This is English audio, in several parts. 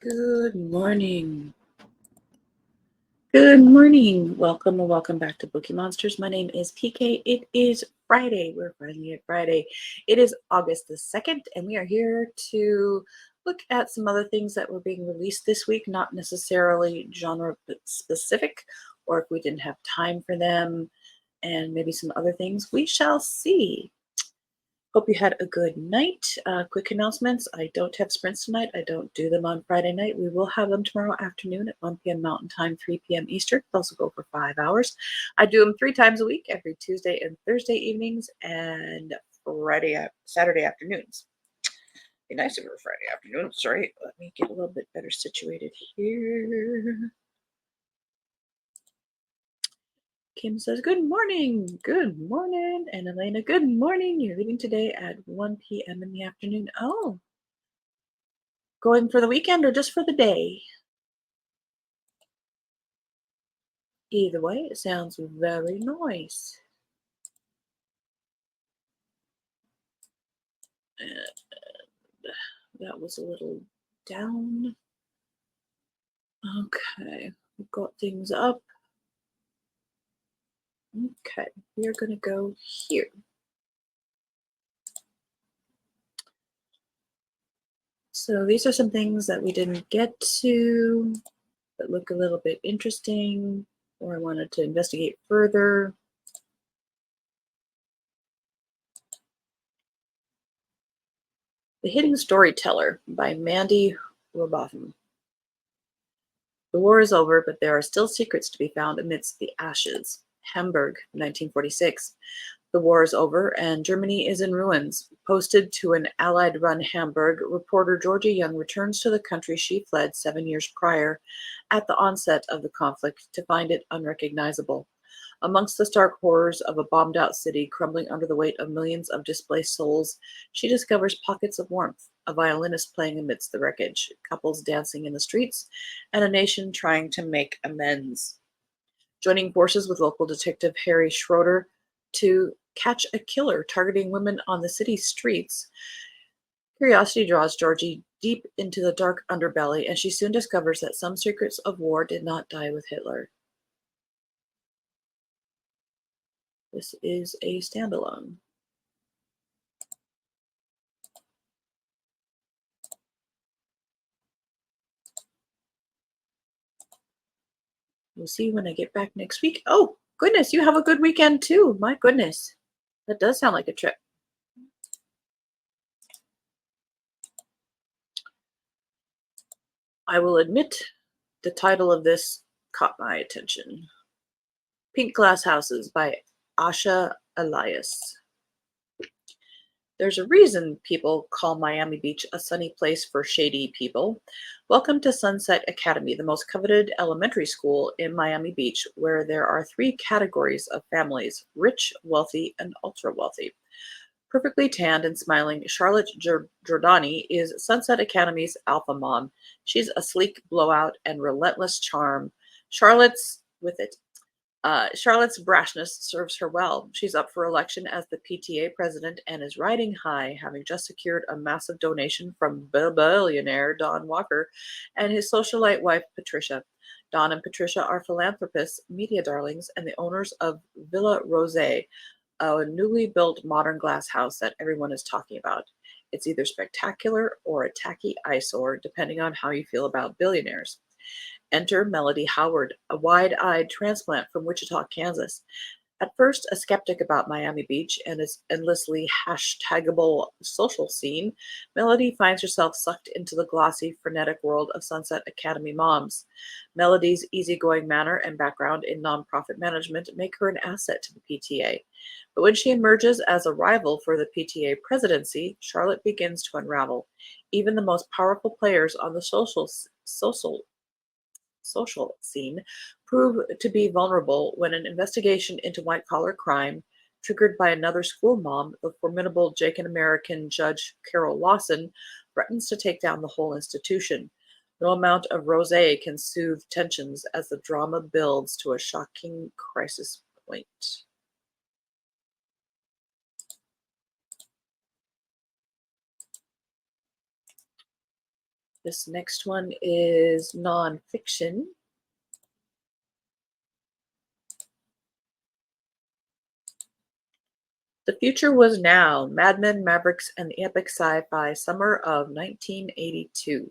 Good morning. Good morning. Welcome and welcome back to Bookeemonsters. My name is PK. It is Friday. We're finally at Friday. It is August the 2nd, and we are here to look at some other things that were being released this week, not necessarily genre specific, or if we didn't have time for them, and maybe some other things. We shall see. Hope you had a good night. Quick announcements. I don't have sprints tonight. I don't do them on Friday night. We will have them tomorrow afternoon at 1 p.m. Mountain Time, 3 p.m. Eastern. They'll also go for 5 hours. I do them 3 times a week, every Tuesday and Thursday evenings, and Saturday afternoons. Be nice if it were Friday afternoons, right? Let me get a little bit better situated here. Kim says, good morning. Good morning. And Elena, good morning. You're leaving today at 1 p.m. in the afternoon. Oh, going for the weekend or just for the day? Either way, it sounds very nice. And that was a little down. Okay, we've got things up. Okay, we are going to go here. So these are some things that we didn't get to, but look a little bit interesting, or I wanted to investigate further. The Hidden Storyteller by Mandy Robotham. The war is over, but there are still secrets to be found amidst the ashes. Hamburg, 1946. The war is over, and Germany is in ruins. Posted to an Allied-run Hamburg, reporter Georgia Young returns to the country she fled 7 years prior, at the onset of the conflict, to find it unrecognizable. Amongst the stark horrors of a bombed-out city crumbling under the weight of millions of displaced souls, she discovers pockets of warmth, a violinist playing amidst the wreckage, couples dancing in the streets, and a nation trying to make amends. Joining forces with local detective Harry Schroeder to catch a killer targeting women on the city's streets, curiosity draws Georgie deep into the dark underbelly, and she soon discovers that some secrets of war did not die with Hitler. This is a standalone. We'll see when I get back next week. Oh, goodness, you have a good weekend too. My goodness. That does sound like a trip. I will admit the title of this caught my attention. Pink Glass Houses by Asha Elias. There's a reason people call Miami Beach a sunny place for shady people. Welcome to Sunset Academy, the most coveted elementary school in Miami Beach, where there are 3 categories of families: rich, wealthy, and ultra wealthy. Perfectly tanned and smiling, Charlotte Giordani is Sunset Academy's alpha mom. She's a sleek blowout and relentless charm. Charlotte's brashness serves her well. She's up for election as the PTA president and is riding high, having just secured a massive donation from billionaire Don Walker and his socialite wife, Patricia. Don and Patricia are philanthropists, media darlings, and the owners of Villa Rose, a newly built modern glass house that everyone is talking about. It's either spectacular or a tacky eyesore, depending on how you feel about billionaires. Enter Melody Howard, a wide-eyed transplant from Wichita, Kansas. At first a skeptic about Miami Beach and its endlessly hashtagable social scene, Melody finds herself sucked into the glossy, frenetic world of Sunset Academy moms. Melody's easygoing manner and background in nonprofit management make her an asset to the PTA. But when she emerges as a rival for the PTA presidency, Charlotte begins to unravel. Even the most powerful players on the social scene prove to be vulnerable when an investigation into white-collar crime, triggered by another school mom, the formidable Jamaican-American Judge Carol Lawson, threatens to take down the whole institution. No amount of rosé can soothe tensions as the drama builds to a shocking crisis point. This next one is nonfiction. The Future Was Now, Mad Men, Mavericks, and the Epic Sci-Fi Summer of 1982.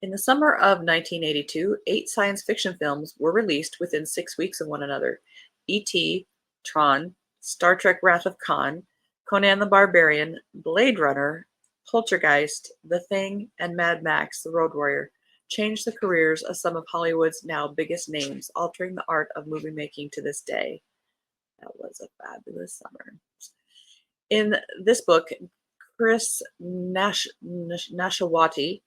In the summer of 1982, 8 science fiction films were released within 6 weeks of one another. E.T., Tron, Star Trek Wrath of Khan, Conan the Barbarian, Blade Runner, Poltergeist, The Thing, and Mad Max, The Road Warrior changed the careers of some of Hollywood's now biggest names, altering the art of movie making to this day. That was a fabulous summer. In this book, Chris Nashawati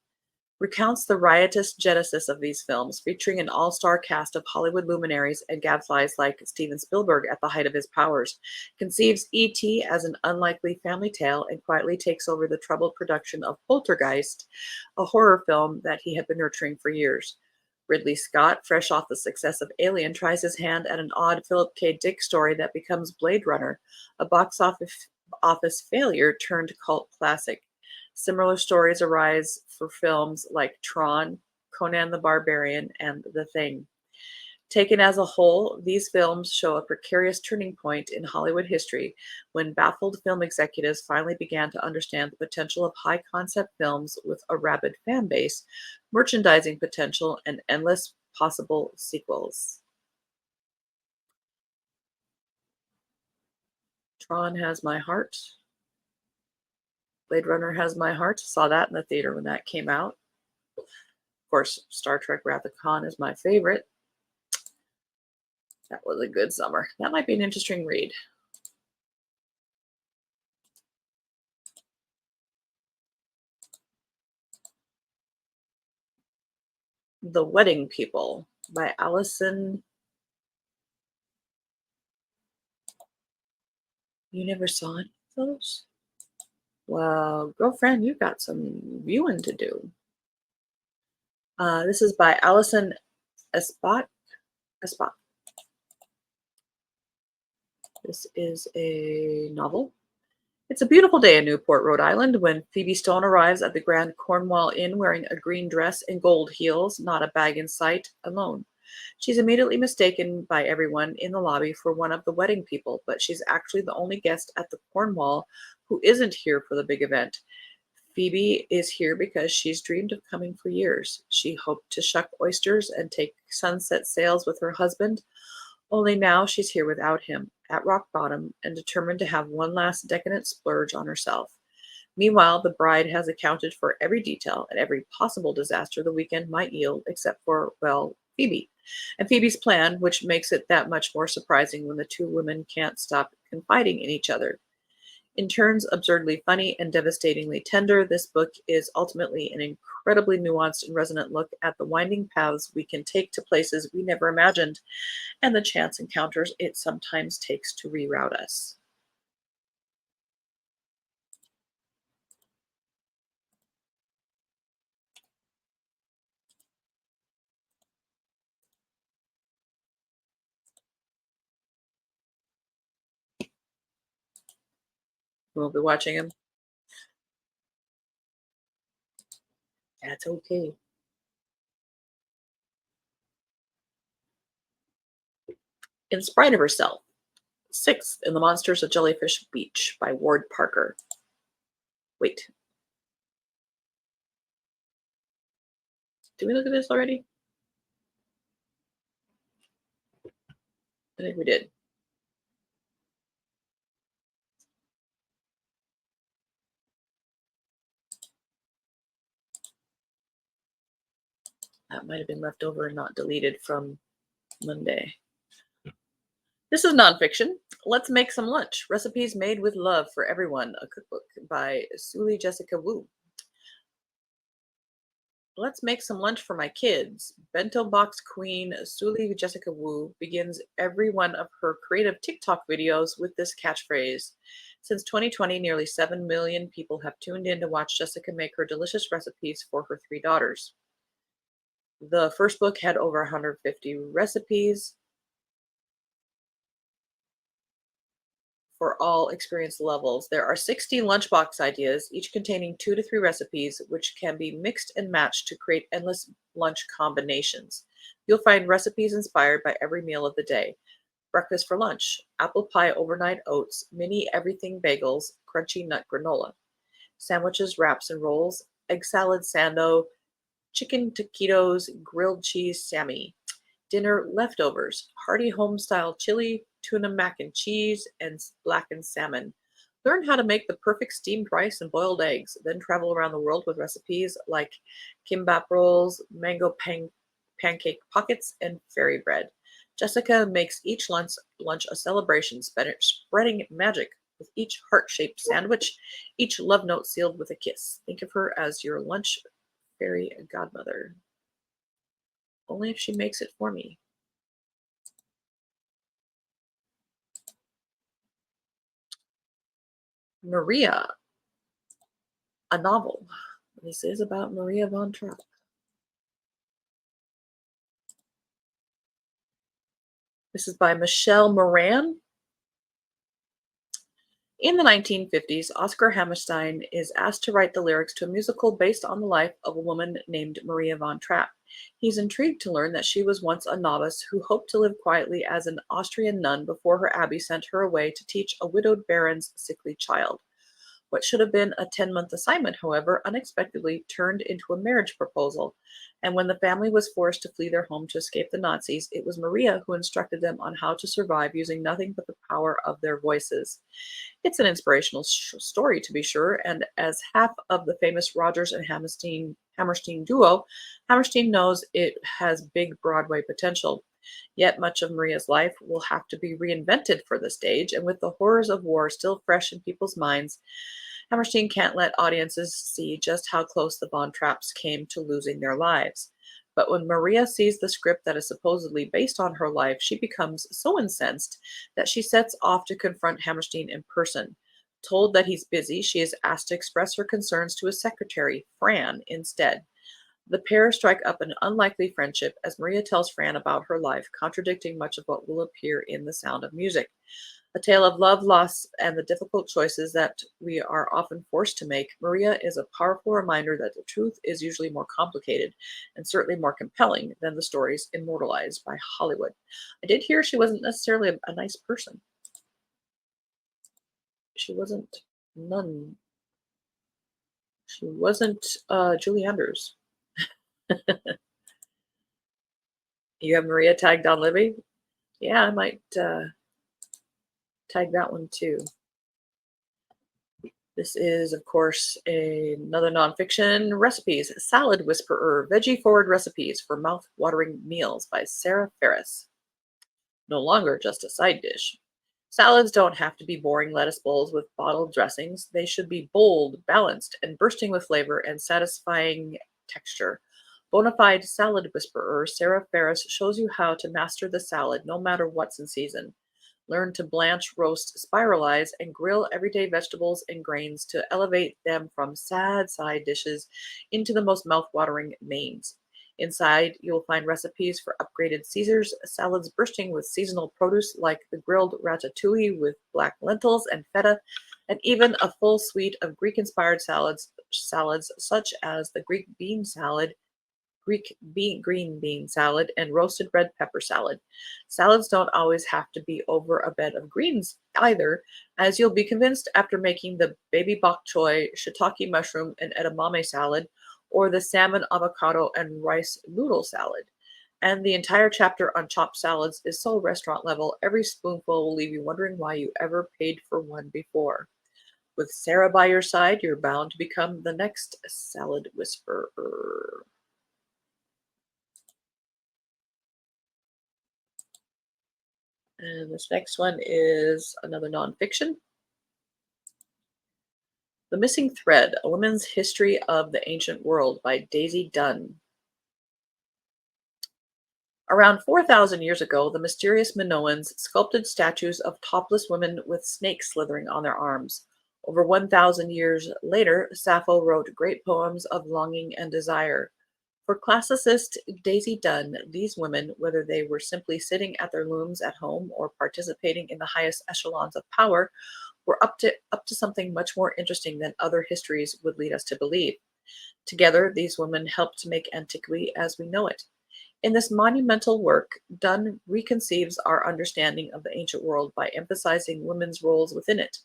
recounts the riotous genesis of these films, featuring an all-star cast of Hollywood luminaries and gadflies like Steven Spielberg at the height of his powers, conceives E.T. as an unlikely family tale, and quietly takes over the troubled production of Poltergeist, a horror film that he had been nurturing for years. Ridley Scott, fresh off the success of Alien, tries his hand at an odd Philip K. Dick story that becomes Blade Runner, a box office failure turned cult classic. Similar stories arise for films like Tron, Conan the Barbarian, and The Thing. Taken as a whole, these films show a precarious turning point in Hollywood history when baffled film executives finally began to understand the potential of high concept films with a rabid fan base, merchandising potential, and endless possible sequels. Tron has my heart. Blade Runner has my heart. Saw that in the theater when that came out. Of course, Star Trek Wrath of Khan is my favorite. That was a good summer. That might be an interesting read. The Wedding People by Allison. You never saw any of those? Well, girlfriend, you've got some viewing to do. This is by Allison Espot. Espot. This is a novel. It's a beautiful day in Newport, Rhode Island, when Phoebe Stone arrives at the Grand Cornwall Inn wearing a green dress and gold heels, not a bag in sight, alone. She's immediately mistaken by everyone in the lobby for one of the wedding people, but she's actually the only guest at the Cornwall who isn't here for the big event. Phoebe is here because she's dreamed of coming for years. She hoped to shuck oysters and take sunset sails with her husband, only now she's here without him, at rock bottom, and determined to have one last decadent splurge on herself. Meanwhile, the bride has accounted for every detail and every possible disaster the weekend might yield, except for, well, Phoebe. And Phoebe's plan, which makes it that much more surprising when the two women can't stop confiding in each other. In turns absurdly funny and devastatingly tender, this book is ultimately an incredibly nuanced and resonant look at the winding paths we can take to places we never imagined, and the chance encounters it sometimes takes to reroute us. We'll be watching him. That's okay. In Spite of Herself, sixth in the Monsters of Jellyfish Beach by Ward Parker. Wait. Did we look at this already? I think we did. That might have been left over and not deleted from Monday. This is nonfiction. Let's Make Some Lunch. Recipes Made with Love for Everyone. A cookbook by Suli Jessica Wu. Let's make some lunch for my kids. Bento box queen Suli Jessica Wu begins every one of her creative TikTok videos with this catchphrase. Since 2020, nearly 7 million people have tuned in to watch Jessica make her delicious recipes for her 3 daughters. The first book had over 150 recipes for all experience levels. There are 60 lunchbox ideas, each containing 2 to 3 recipes, which can be mixed and matched to create endless lunch combinations. You'll find recipes inspired by every meal of the day. Breakfast for lunch, apple pie overnight oats, mini everything bagels, crunchy nut granola. Sandwiches, wraps, and rolls, egg salad sando, chicken taquitos, grilled cheese Sammy. Dinner leftovers, hearty home-style chili, tuna mac and cheese, and blackened salmon. Learn how to make the perfect steamed rice and boiled eggs, then travel around the world with recipes like kimbap rolls, pancake pockets, and fairy bread. Jessica makes each lunch a celebration, spreading magic with each heart-shaped sandwich, each love note sealed with a kiss. Think of her as your lunch fairy godmother. Only if she makes it for me. Maria, a novel. This is about Maria von Trapp. This is by Michelle Moran. In the 1950s, Oscar Hammerstein is asked to write the lyrics to a musical based on the life of a woman named Maria von Trapp. He's intrigued to learn that she was once a novice who hoped to live quietly as an Austrian nun before her abbey sent her away to teach a widowed baron's sickly child. What should have been a 10-month assignment, however, unexpectedly turned into a marriage proposal. And when the family was forced to flee their home to escape the Nazis, it was Maria who instructed them on how to survive using nothing but the power of their voices. It's an inspirational story, to be sure, and as half of the famous Rodgers and Hammerstein duo, Hammerstein knows it has big Broadway potential. Yet much of Maria's life will have to be reinvented for the stage, and with the horrors of war still fresh in people's minds, Hammerstein can't let audiences see just how close the Von Trapps came to losing their lives. But when Maria sees the script that is supposedly based on her life, she becomes so incensed that she sets off to confront Hammerstein in person. Told that he's busy, she is asked to express her concerns to his secretary, Fran, instead. The pair strike up an unlikely friendship as Maria tells Fran about her life, contradicting much of what will appear in The Sound of Music. A tale of love, loss, and the difficult choices that we are often forced to make, Maria is a powerful reminder that the truth is usually more complicated and certainly more compelling than the stories immortalized by Hollywood. I did hear she wasn't necessarily a nice person. She wasn't none. She wasn't Julie Andrews. You have Maria tagged on Libby? Yeah, I might tag that one too. This is, of course, another nonfiction recipes. Salad Whisperer, veggie-forward recipes for mouth-watering meals by Sarah Ferris. No longer just a side dish. Salads don't have to be boring lettuce bowls with bottled dressings. They should be bold, balanced, and bursting with flavor and satisfying texture. Bonafide salad whisperer Sarah Ferris shows you how to master the salad no matter what's in season. Learn to blanch, roast, spiralize, and grill everyday vegetables and grains to elevate them from sad side dishes into the most mouth-watering mains. Inside, you'll find recipes for upgraded Caesars, salads bursting with seasonal produce like the grilled ratatouille with black lentils and feta, and even a full suite of Greek-inspired salads such as the green bean salad, and roasted red pepper salad. Salads don't always have to be over a bed of greens either, as you'll be convinced after making the baby bok choy, shiitake mushroom, and edamame salad, or the salmon, avocado, and rice noodle salad. And the entire chapter on chopped salads is so restaurant level, every spoonful will leave you wondering why you ever paid for one before. With Sarah by your side, you're bound to become the next salad whisperer. And this next one is another nonfiction. The Missing Thread, A Woman's History of the Ancient World by Daisy Dunn. Around 4,000 years ago, the mysterious Minoans sculpted statues of topless women with snakes slithering on their arms. Over 1,000 years later, Sappho wrote great poems of longing and desire. For classicist Daisy Dunn, these women, whether they were simply sitting at their looms at home or participating in the highest echelons of power, were up to something much more interesting than other histories would lead us to believe. Together, these women helped to make antiquity as we know it. In this monumental work, Dunn reconceives our understanding of the ancient world by emphasizing women's roles within it.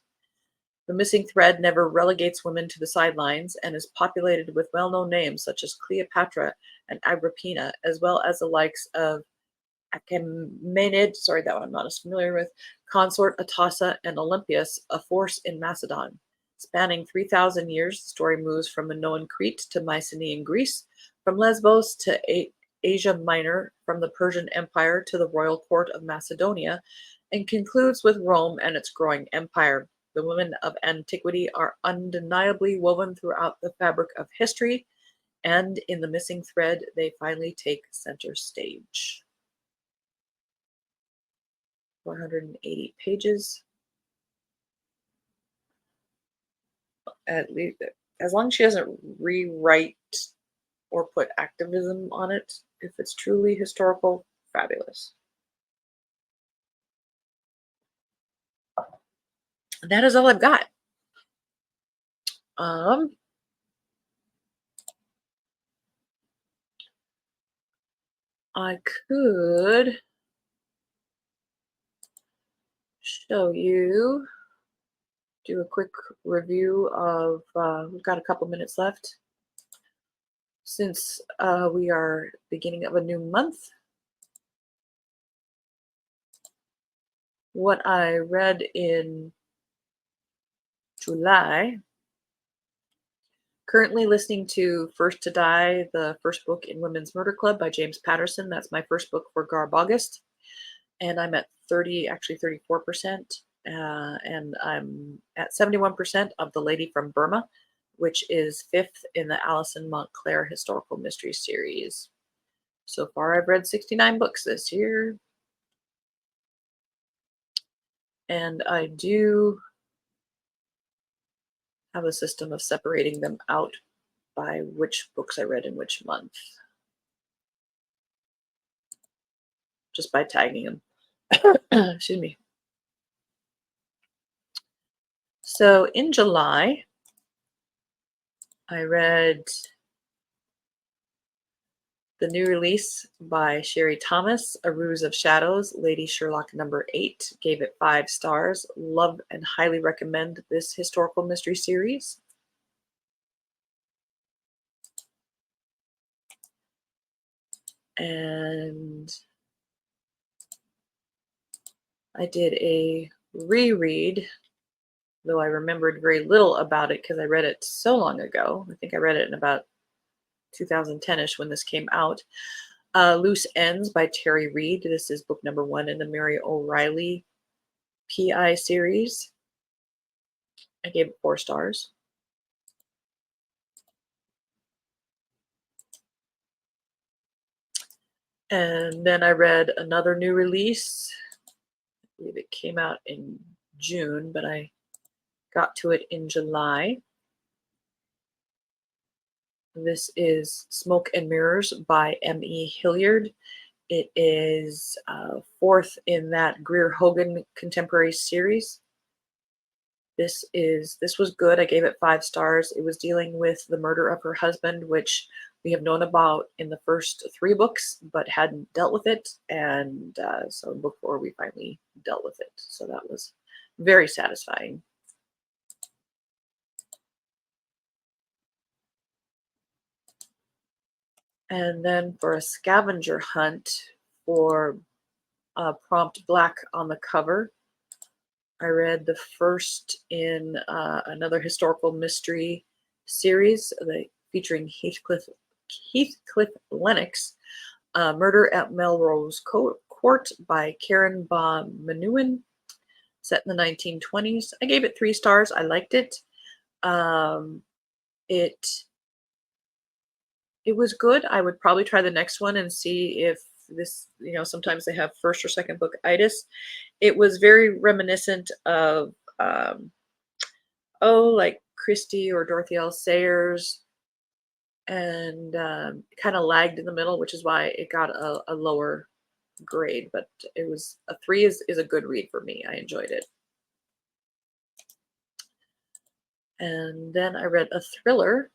The missing thread never relegates women to the sidelines and is populated with well known names such as Cleopatra and Agrippina, as well as the likes of Achaemenid, sorry, that one I'm not as familiar with, consort Atossa, and Olympias, a force in Macedon. Spanning 3,000 years, the story moves from Minoan Crete to Mycenaean Greece, from Lesbos to Asia Minor, from the Persian Empire to the royal court of Macedonia, and concludes with Rome and its growing empire. The women of antiquity are undeniably woven throughout the fabric of history, and in the missing thread, they finally take center stage. 480 pages. At least, as long as she doesn't rewrite or put activism on it, if it's truly historical, fabulous. And that is all I've got. Um, I could show you, do a quick review of, we've got a couple minutes left. Since we are beginning of a new month, what I read in July, currently listening to First to Die, the first book in Women's Murder Club by James Patterson. That's my first book for Garb August. And I'm at 34%. And I'm at 71% of The Lady from Burma, which is 5th in the Alison Montclair Historical Mystery Series. So far, I've read 69 books this year. And I do have a system of separating them out by which books I read in which month, just by tagging them. Excuse me. So in July, I read the new release by Sherry Thomas, A Ruse of Shadows, Lady Sherlock number 8. Gave it 5 stars. Love and highly recommend this historical mystery series. And I did a reread, though I remembered very little about it because I read it so long ago. I think I read it in about 2010-ish when this came out. Loose Ends by Terry Reid. This is book number 1 in the Mary O'Reilly PI series. I gave it 4 stars. And then I read another new release. I believe it came out in June, but I got to it in July. This is Smoke and Mirrors by M.E. Hilliard. It is 4th in that Greer Hogan contemporary series. This was good. I gave it 5 stars. It was dealing with the murder of her husband, which we have known about in the first 3 books, but hadn't dealt with it. And so in book 4, we finally dealt with it. So that was very satisfying. And then for a scavenger hunt for Prompt Black on the cover, I read the first in another historical mystery series featuring Heathcliff Lennox, Murder at Melrose Court by Karen Ba Manuin, set in the 1920s. I gave it 3 stars. I liked it. It was good. I would probably try the next one and see if this, sometimes they have first or second book itis. It was very reminiscent of, like Christie or Dorothy L. Sayers and kind of lagged in the middle, which is why it got a lower grade. But it was a 3 is a good read for me. I enjoyed it. And then I read a thriller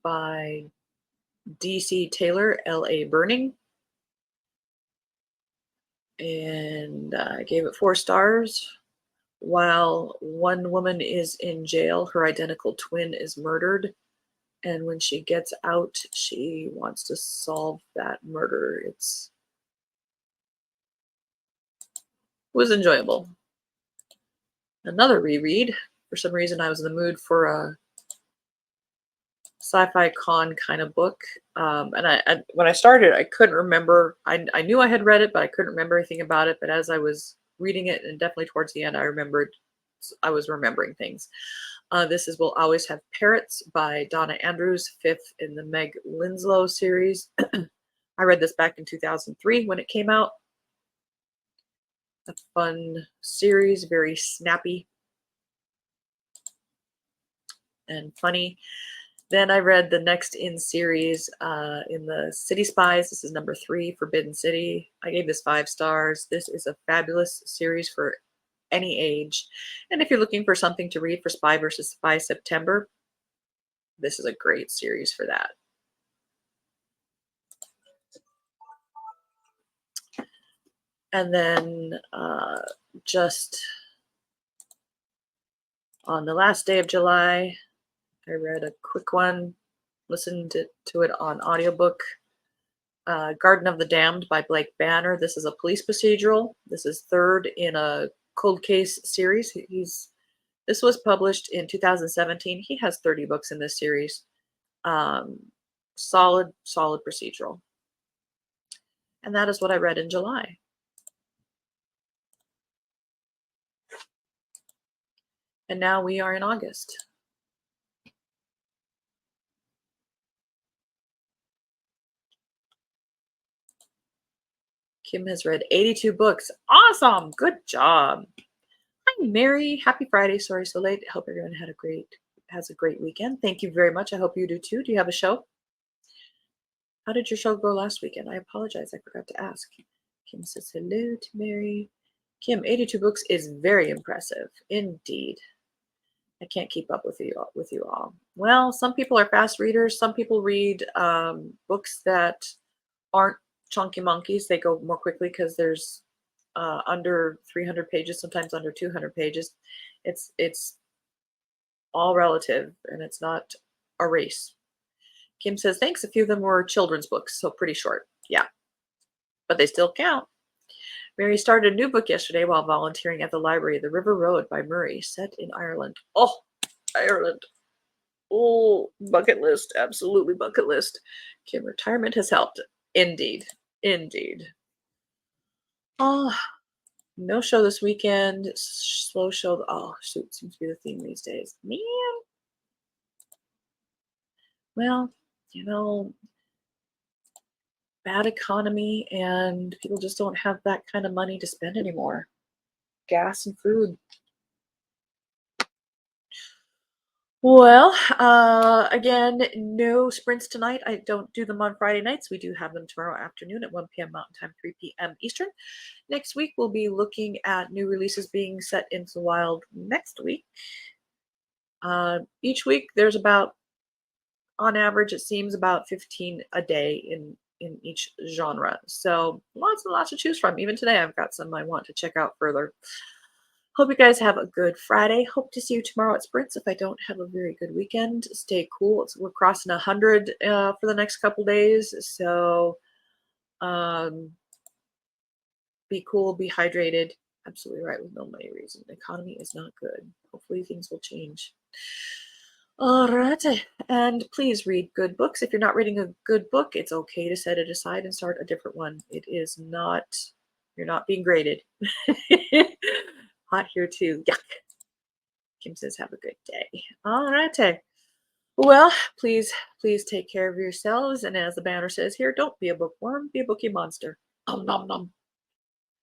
by D.C. Taylor, L.A. Burning, and I gave it 4 stars. While one woman is in jail, her identical twin is murdered, and when she gets out, she wants to solve that murder. It was enjoyable. Another reread. For some reason, I was in the mood for a sci-fi con kind of book. And when I started, I couldn't remember. I knew I had read it, but I couldn't remember anything about it. But as I was reading it, and definitely towards the end, I was remembering things. This is We'll Always Have Parrots by Donna Andrews, 5th in the Meg Linslow series. I read this back in 2003 when it came out. A fun series, very snappy and funny. Then I read the next in series in the City Spies. This is number 3, Forbidden City. I gave this 5 stars. This is a fabulous series for any age. And if you're looking for something to read for Spy versus Spy September, this is a great series for that. And then just on the last day of July, I read a quick one, listened to it on audiobook. Garden of the Damned by Blake Banner. This is a police procedural. This is 3rd in a cold case series. This was published in 2017. He has 30 books in this series. Solid procedural. And that is what I read in July. And now we are in August. Kim has read 82 books. Awesome. Good job. Hi, Mary. Happy Friday. Sorry so late. I hope everyone has a great weekend. Thank you very much. I hope you do too. Do you have a show? How did your show go last weekend? I apologize. I forgot to ask. Kim says hello to Mary. Kim, 82 books is very impressive. Indeed. I can't keep up with you all. Well, some people are fast readers. Some people read books that aren't chunky monkeys. They go more quickly because there's under 300 pages, sometimes under 200 pages. It's all relative, and it's not a race. Kim says, thanks. A few of them were children's books, so pretty short. Yeah, but they still count. Mary started a new book yesterday while volunteering at the library, The River Road by Murray, set in Ireland. Oh, Ireland. Oh, bucket list. Absolutely bucket list. Kim, retirement has helped. Indeed. Indeed. Oh, no show this weekend. Slow show. Oh, shoot. Seems to be the theme these days. Man. Well, bad economy, and people just don't have that kind of money to spend anymore. Gas and food. Well, again, no sprints tonight. I don't do them on Friday nights. We do have them tomorrow afternoon at 1 p.m. Mountain Time, 3 p.m. Eastern. Next week, we'll be looking at new releases being set into the wild next week. Each week, there's about, on average, it seems about 15 a day in each genre. So lots and lots to choose from. Even today, I've got some I want to check out further. Hope you guys have a good Friday. Hope to see you tomorrow at Sprints. If I don't, have a very good weekend. Stay cool. We're crossing 100 for the next couple days. So be cool, be hydrated. Absolutely right, with no money reason. The economy is not good. Hopefully things will change. All right. And please read good books. If you're not reading a good book, it's okay to set it aside and start a different one. It is not, you're not being graded. Hot here too. Yuck. Kim says, have a good day. All right. Well, please take care of yourselves. And as the banner says here, don't be a bookworm, be a bookie monster. Nom nom nom.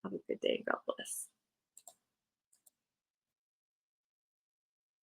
Have a good day. God bless.